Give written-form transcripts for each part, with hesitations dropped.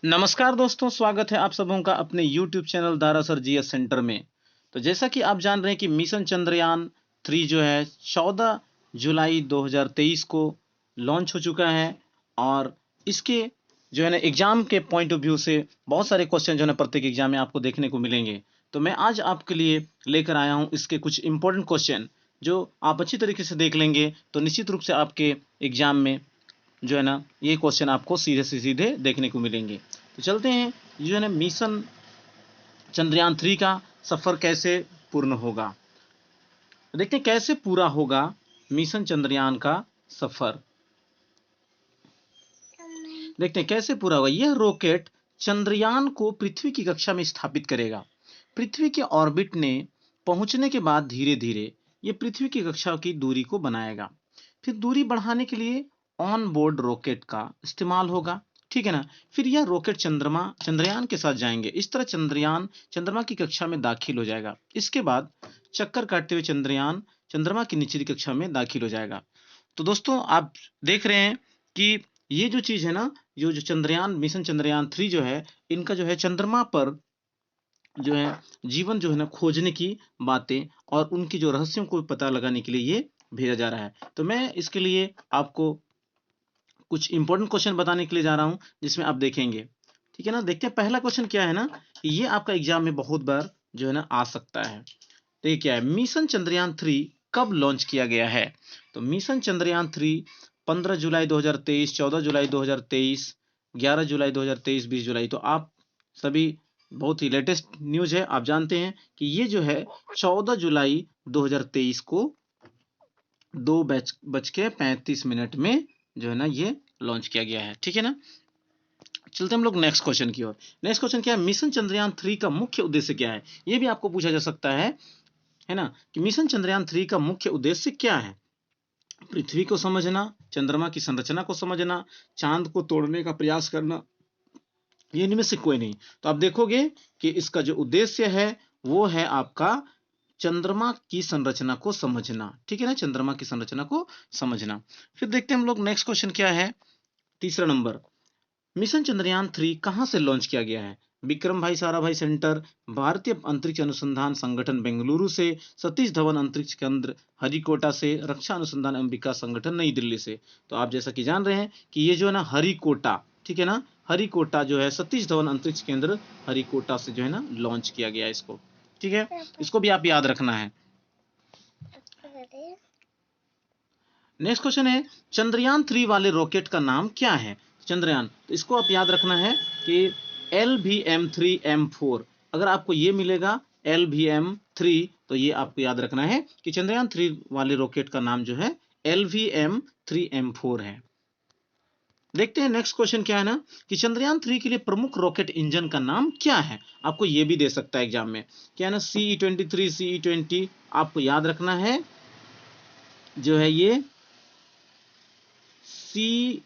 नमस्कार दोस्तों, स्वागत है आप सबों का अपने YouTube चैनल दारासर जीएस सेंटर में। तो जैसा कि आप जान रहे हैं कि मिशन चंद्रयान 3 जो है 14 जुलाई 2023 को लॉन्च हो चुका है और इसके जो है ना एग्जाम के पॉइंट ऑफ व्यू से बहुत सारे क्वेश्चन जो है ना प्रत्येक एग्जाम में आपको देखने को मिलेंगे। तो मैं आज आपके लिए लेकर आया हूं इसके कुछ इंपॉर्टेंट क्वेश्चन जो आप अच्छी तरीके से देख लेंगे तो निश्चित रूप से आपके एग्जाम में जो है ना ये क्वेश्चन आपको सीधे से सीधे देखने को मिलेंगे। तो चलते हैं जो है ना मिशन चंद्रयान 3 का सफर कैसे पूर्ण होगा। देखते हैं कैसे पूरा होगा मिशन चंद्रयान का सफर। देखते हैं कैसे पूरा होगा। यह रॉकेट चंद्रयान को पृथ्वी की कक्षा में स्थापित करेगा। पृथ्वी के ऑर्बिट ने पहुंचने के बाद धीरे धीरे यह पृथ्वी की कक्षा की दूरी को बनाएगा। फिर दूरी बढ़ाने के लिए ऑन बोर्ड रॉकेट का इस्तेमाल होगा, ठीक है ना। फिर यह रॉकेट चंद्रयान के साथ जाएंगे। इस तरह चंद्रयान चंद्रमा की कक्षा में दाखिल हो जाएगा। इसके बाद चक्कर काटते हुए चंद्रयान चंद्रमा की निचली कक्षा में दाखिल हो जाएगा। तो दोस्तों आप देख रहे हैं कि ये जो चीज है ना, जो चंद्रयान मिशन चंद्रयान 3 जो है इनका जो है चंद्रमा पर जो है जीवन जो है ना खोजने की बातें और उनकी जो रहस्यों को पता लगाने के लिए ये भेजा जा रहा है। तो मैं इसके लिए आपको कुछ इंपॉर्टेंट क्वेश्चन बताने के लिए जा रहा हूं जिसमें आप देखेंगे, ठीक है ना। देखते हैं पहला क्वेश्चन क्या है ना, कि ये आपका एग्जाम में बहुत बार जो है ना आ सकता है। तो ये क्या है, मिशन चंद्रयान 3 कब लॉन्च किया गया है। तो मिशन चंद्रयान 3 15 जुलाई 2023, 14 जुलाई 2023, 11 जुलाई 2023, 20 जुलाई। तो आप सभी बहुत ही लेटेस्ट न्यूज है। आप जानते हैं कि ये जो है 14 जुलाई 2023 को 2:35 में जो है ना ये लॉन्च किया गया है, ठीक है ना। चलते हम लोग नेक्स्ट क्वेश्चन की ओर। नेक्स्ट क्वेश्चन क्या है, मिशन चंद्रयान 3 का मुख्य उद्देश्य क्या है। ये भी आपको पूछा जा सकता है ना, कि मिशन चंद्रयान 3 का मुख्य उद्देश्य क्या है। पृथ्वी को समझना, चंद्रमा की संरचना को समझना, चांद को तोड़ने का प्रयास करना, ये इनमें से कोई नहीं। तो आप देखोगे कि इसका जो उद्देश्य है वो है आपका चंद्रमा की संरचना को समझना, ठीक है ना, चंद्रमा की संरचना को समझना। फिर देखते हैं हम लोग नेक्स्ट क्वेश्चन क्या है, तीसरा नंबर। मिशन चंद्रयान 3 कहां से लॉन्च किया गया है। विक्रम भाई साराभाई सेंटर, भारतीय अंतरिक्ष अनुसंधान संगठन बेंगलुरु से, सतीश धवन अंतरिक्ष केंद्र हरिकोटा से, रक्षा अनुसंधान एवं विकास संगठन नई दिल्ली से। तो आप जैसा कि जान रहे हैं कि ये जो है ना हरिकोटा, ठीक है ना, हरिकोटा जो है सतीश धवन अंतरिक्ष केंद्र हरिकोटा से जो है ना लॉन्च किया गया इसको, ठीक है। इसको भी आप याद रखना है। नेक्स्ट क्वेश्चन है, चंद्रयान 3 वाले रॉकेट का नाम क्या है। चंद्रयान, तो इसको आप याद रखना है कि LVM-3M4। अगर आपको ये मिलेगा LVM-3 तो ये आपको याद रखना है कि चंद्रयान 3 वाले रॉकेट का नाम जो है LVM-3M4 है। देखते हैं नेक्स्ट क्वेश्चन क्या है ना, कि चंद्रयान 3 के लिए प्रमुख रॉकेट इंजन का नाम क्या है। आपको ये भी दे सकता है एग्जाम में, क्या है ना, CE-23, CE-20 आपको याद रखना है। जो है ये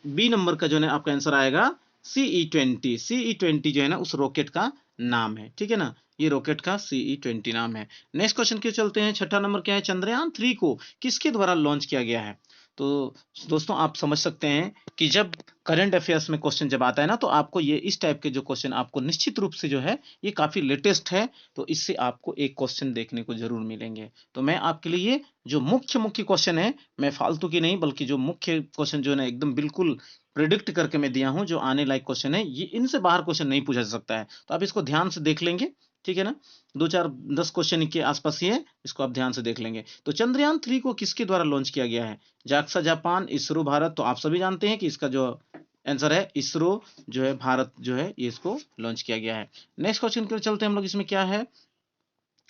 बी नंबर का जो है आपका आंसर आएगा CE-20 जो है ना उस रॉकेट का नाम है, ठीक है ना, ये रॉकेट का CE-20 नाम है। नेक्स्ट क्वेश्चन के चलते हैं, छठा नंबर क्या है, चंद्रयान 3 को किसके द्वारा लॉन्च किया गया है। तो दोस्तों आप समझ सकते हैं कि जब करंट अफेयर्स में क्वेश्चन जब आता है ना तो आपको ये इस टाइप के जो क्वेश्चन आपको निश्चित रूप से जो है ये काफी लेटेस्ट है, तो इससे आपको एक क्वेश्चन देखने को जरूर मिलेंगे। तो मैं आपके लिए जो मुख्य मुख्य क्वेश्चन है, मैं फालतू की नहीं बल्कि जो मुख्य क्वेश्चन जो है ना एकदम बिल्कुल प्रिडिक्ट करके मैं दिया हूं, जो आने लायक क्वेश्चन है, ये इनसे बाहर क्वेश्चन नहीं पूछा जा सकता है। तो आप इसको ध्यान से देख लेंगे, ठीक है ना। 2 4 10 क्वेश्चन के आसपास ये है, इसको आप ध्यान से देख लेंगे। तो चंद्रयान 3 को किसके द्वारा लॉन्च किया गया है। JAXA Japan, ISRO Bharat. तो आप सभी जानते हैं कि इसका जो आंसर है इसरो जो है भारत जो है ये इसको लॉन्च किया गया है। नेक्स्ट क्वेश्चन की ओर चलते हैं हम लोग। इसमें क्या है,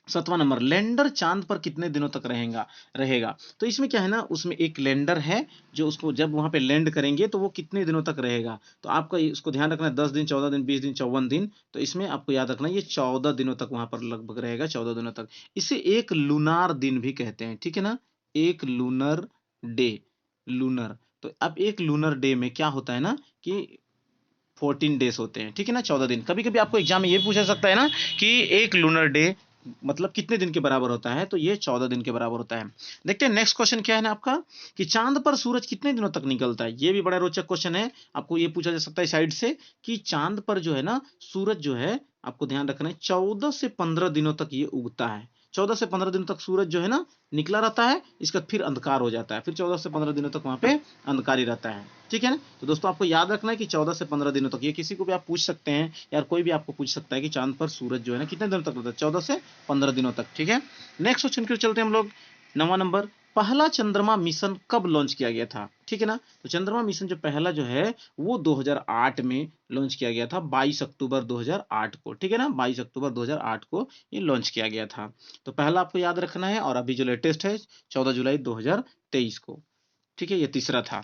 7वां नंबर, लैंडर चांद पर कितने दिनों तक रहेगा। तो इसमें क्या है ना, उसमें एक लैंडर है जो उसको जब वहां पे लैंड करेंगे तो वो कितने दिनों तक रहेगा। तो आपका इसको ध्यान रखना है, 10 दिन, 14 दिन, 20 दिन, 54 दिन। तो इसमें आपको याद रखना है ये 14 दिनों तक वहां पर लगभग रहेगा, 14 दिनों तक। इसे एक लूनार दिन भी कहते हैं, ठीक है ना, एक लूनर डे, लूनर। तो अब एक लूनर डे में क्या होता है ना कि 14 डेज होते हैं, ठीक है ना, 14 दिन। कभी कभी आपको एग्जाम में ये पूछा सकता है ना कि एक लूनर डे मतलब कितने दिन के बराबर होता है, तो ये 14 दिन के बराबर होता है। देखते हैं नेक्स्ट क्वेश्चन क्या है ना आपका, कि चांद पर सूरज कितने दिनों तक निकलता है। ये भी बड़ा रोचक क्वेश्चन है, आपको ये पूछा जा सकता है साइड से कि चांद पर जो है ना सूरज जो है, आपको ध्यान रखना है 14 से 15 दिनों तक ये उगता है। 14 से 15 दिनों तक सूरज जो है ना निकला रहता है, इसका फिर अंधकार हो जाता है, फिर 14 से 15 दिनों तक वहां पे अंधकार ही रहता है। ठीक है ना, तो दोस्तों आपको याद रखना है कि 14 से 15 दिनों तक, ये किसी को भी आप पूछ सकते हैं, यार कोई भी आपको पूछ सकता है कि चांद पर सूरज जो है ना कितने दिनों तक रहता है, 14 से 15 दिनों तक। ठीक है, नेक्स्ट क्वेश्चन की ओर चलते हैं हम लोग। 9वां नंबर, पहला चंद्रमा मिशन कब लॉन्च किया गया था। ठीक है ना, तो चंद्रमा मिशन जो पहला जो है वो 2008 में लॉन्च किया गया था, 22 अक्टूबर 2008 को। ठीक है ना, 22 अक्टूबर 2008 को ये लॉन्च किया गया था। तो पहला आपको याद रखना है, और अभी जो लेटेस्ट है 14 जुलाई 2023 को। ठीक है, ये तीसरा था।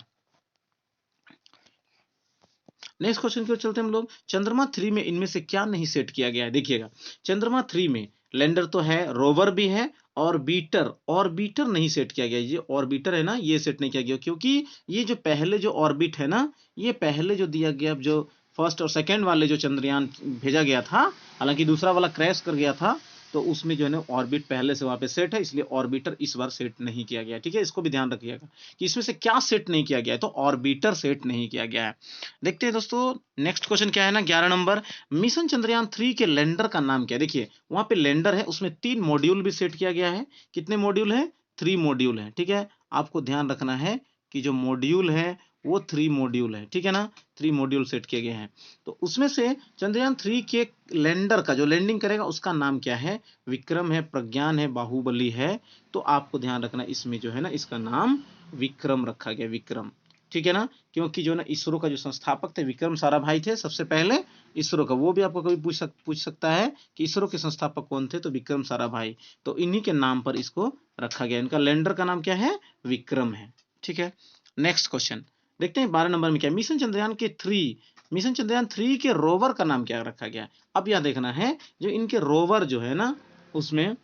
नेक्स्ट क्वेश्चन की ओर चलते हैं हम लोग। चंद्रमा 3 में इनमें से क्या नहीं सेट किया गया है। देखिएगा, चंद्रमा 3 में लैंडर तो है, रोवर भी है, ऑर्बिटर नहीं सेट किया गया। ये ऑर्बिटर है ना, ये सेट नहीं किया गया, क्योंकि ये जो पहले जो ऑर्बिट है ना, ये पहले जो दिया गया, जो फर्स्ट और सेकंड वाले जो चंद्रयान भेजा गया था, हालांकि दूसरा वाला क्रैश कर गया था, तो उसमें जो है ना ऑर्बिट पहले से वहां पे सेट है, इसलिए ऑर्बिटर इस बार सेट नहीं किया गया। ठीक है, इसको भी ध्यान रखिएगा कि इसमें से क्या सेट नहीं किया गया है, तो ऑर्बिटर सेट नहीं किया गया है। देखते हैं दोस्तों नेक्स्ट क्वेश्चन क्या है ना, 11 नंबर, मिशन चंद्रयान 3 के लैंडर का नाम क्या है। देखिए वहां पे लैंडर है, उसमें 3 मॉड्यूल भी सेट किया गया है। कितने मॉड्यूल है, 3 मॉड्यूल है। ठीक है, आपको ध्यान रखना है कि जो मॉड्यूल है वो 3 मॉड्यूल है। ठीक है ना, 3 मॉड्यूल सेट किए गए हैं। तो उसमें से चंद्रयान 3 के लैंडर का जो लैंडिंग करेगा उसका नाम क्या है, विक्रम है, प्रज्ञान है, बाहुबली है। तो आपको ध्यान रखना, इसमें जो है ना इसका नाम विक्रम रखा गया, विक्रम। ठीक है ना, क्योंकि जो ना इसरो का जो संस्थापक थे विक्रम साराभाई थे सबसे पहले इसरो का। वो भी आपको कभी पूछ सकता है कि इसरो के संस्थापक कौन थे, तो विक्रम साराभाई। तो इन्हीं के नाम पर इसको रखा गया। इनका लैंडर का नाम क्या है, विक्रम है। ठीक है, नेक्स्ट क्वेश्चन देखते हैं 12 नंबर में क्या, मिशन चंद्रयान 3 के रोवर का नाम क्या रखा गया। अब यह देखना है, जो इनके रोवर जो है ना, उसमें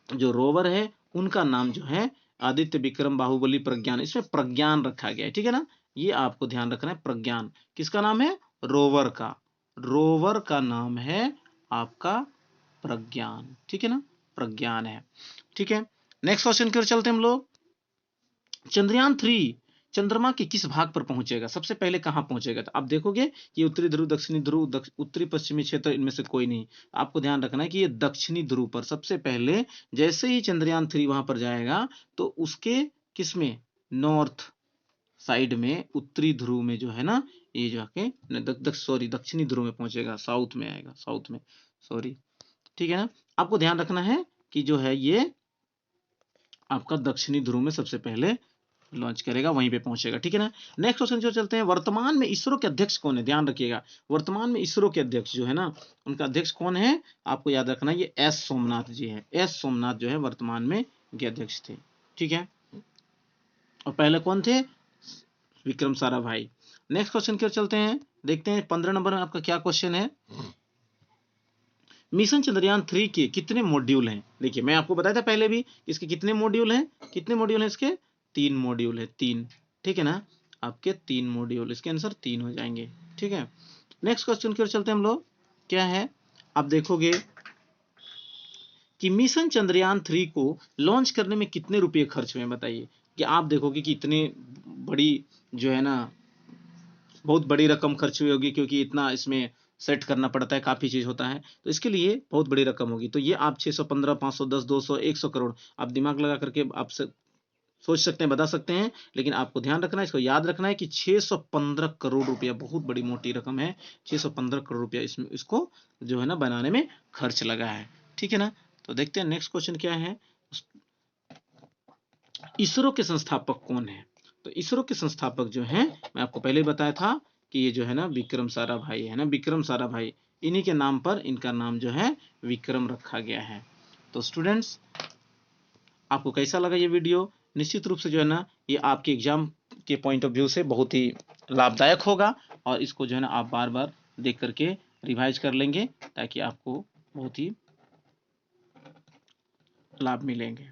जो रोवर है उनका नाम जो है आदित्य, विक्रम, बाहुबली, प्रज्ञान, इसमें प्रज्ञान रखा गया है। ठीक है ना, ये आपको ध्यान रखना है, प्रज्ञान। किसका नाम है, रोवर का। रोवर का नाम है आपका प्रज्ञान। ठीक है ना, प्रज्ञान है। ठीक है, नेक्स्ट क्वेश्चन की ओर चलते हैं हम लोग। चंद्रयान 3 चंद्रमा के किस भाग पर पहुंचेगा, सबसे पहले कहां पहुंचेगा। तो आप देखोगे कि उत्तरी ध्रुव, दक्षिणी ध्रुव, उत्तरी पश्चिमी क्षेत्र, इनमें से कोई नहीं। आपको ध्यान रखना है कि ये दक्षिणी ध्रुव पर सबसे पहले, जैसे ही चंद्रयान 3 वहां पर जाएगा तो उसके किसमें, नॉर्थ साइड में, उत्तरी ध्रुव में जो है ना, ये जाके सॉरी दक्षिणी ध्रुव में पहुंचेगा, साउथ में आएगा, साउथ में, सॉरी। ठीक है ना, आपको ध्यान रखना है कि जो है ये आपका दक्षिणी ध्रुव में सबसे पहले लॉन्च करेगा, वहीं पे पहुंचेगा। ठीक है ना, नेक्स्ट क्वेश्चन जो चलते हैं, वर्तमान में इसरो के अध्यक्ष कौन है। ध्यान रखिएगा, वर्तमान में इसरो के अध्यक्ष जो है ना, उनका अध्यक्ष कौन है, आपको याद रखना है, ये एस सोमनाथ जी है। एस सोमनाथ जो है वर्तमान में के अध्यक्ष थे। ठीक है, और पहले कौन थे, विक्रम साराभाई। नेक्स्ट क्वेश्चन की ओर चलते हैं, देखते हैं 15 नंबर में आपका क्या क्वेश्चन है। मिशन चंद्रयान 3 के कितने मॉड्यूल हैं। देखिए मैं आपको बताया था पहले भी, इसके कितने मॉड्यूल हैं, कितने मॉड्यूल हैं इसके, 3 मॉड्यूल है, 3। ठीक है ना, आपके 3 मॉड्यूल, इसके आंसर 3 हो जाएंगे। ठीक है, नेक्स्ट क्वेश्चन की ओर चलते हैं हम लोग। क्या है, आप देखोगे कि मिशन चंद्रयान 3 को लॉन्च करने में कितने रुपए खर्च हुए, बताइए। कि आप देखोगे कि इतनी बड़ी जो है ना, बहुत बड़ी रकम खर्च हुई होगी, क्योंकि इतना इसमें सेट करना पड़ता है, काफी चीज होता है, तो इसके लिए बहुत बड़ी रकम होगी। तो ये आप 615, 510, 200, 100 करोड़, आप दिमाग लगा करके आप सोच सकते हैं, बता सकते हैं। लेकिन आपको ध्यान रखना है, इसको याद रखना है कि 615 करोड़ रुपया बहुत बड़ी मोटी रकम है। 615 करोड़ रुपया इसमें, इसको जो है ना बनाने में खर्च लगा है। ठीक है ना, तो देखते हैं नेक्स्ट क्वेश्चन क्या है। इसरो के संस्थापक कौन है। तो इसरो के संस्थापक जो हैं, मैं आपको पहले ही बताया था कि ये जो है ना विक्रम साराभाई है ना, विक्रम साराभाई, इन्हीं के नाम पर इनका नाम जो है विक्रम रखा गया है। तो स्टूडेंट्स, आपको कैसा लगा ये वीडियो। निश्चित रूप से जो है ना ये आपके एग्जाम के पॉइंट ऑफ व्यू से बहुत ही लाभदायक होगा, और इसको जो है ना आप बार बार देख करके रिवाइज कर लेंगे, ताकि आपको बहुत ही लाभ मिलेंगे।